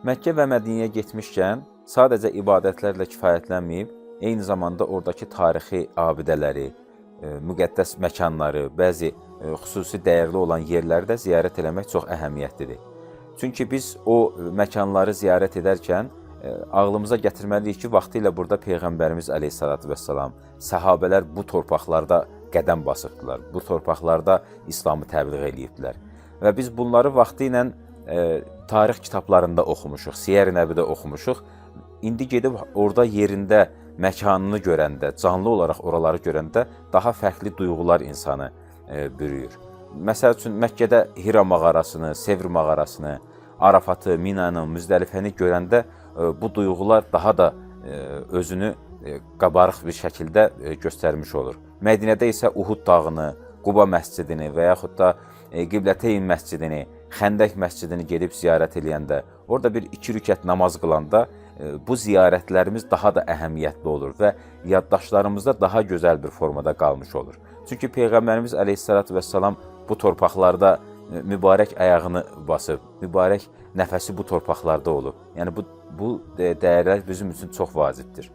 Məkkə və Mədinəyə getmişkən sadəcə ibadətlərlə kifayətlənməyib, eyni zamanda oradakı tarixi abidələri, müqəddəs məkanları, bəzi xüsusi dəyərli olan yerləri də ziyarət eləmək çox əhəmiyyətlidir. Çünki biz o məkanları ziyarət edərkən ağlımıza gətirməliyik ki, vaxtilə burada Peyğəmbərimiz əleyhissalatu vesselam, səhabələr bu torpaqlarda qədəm basıbdılar, bu torpaqlarda İslamı təbliğ eləyibdilər. Və biz bunları vaxtı ilə tarix kitablarında oxumuşuq, Siyer-i Nəbidə oxumuşuq. İndi gedib orada yerində, məkanını görəndə, canlı olaraq oraları görəndə daha fərqli duyğular insanı bürüyür. Məsəl üçün, Məkkədə Hira mağarasını, Sevr mağarasını, Arafatı, Minanı, Müzdəlifəni görəndə bu duyğular daha da özünü qabarıq bir şəkildə göstərmiş olur. Mədinədə isə Uhud dağını, Quba məscidini və yaxud da Qibləteyn məscidini, Xəndək məscidini gedib ziyarət eləyəndə, orada bir 2 rükət namaz qılanda bu ziyarətlərimiz daha da əhəmiyyətli olur və yaddaşlarımızda daha gözəl bir formada qalmış olur. Çünki Peyğəmbərimiz əleyhissalatu vesselam bu torpaqlarda mübarək ayağını basıb, mübarək nəfəsi bu torpaqlarda olub. Yəni bu dəyərlər bizim üçün çox vacibdir.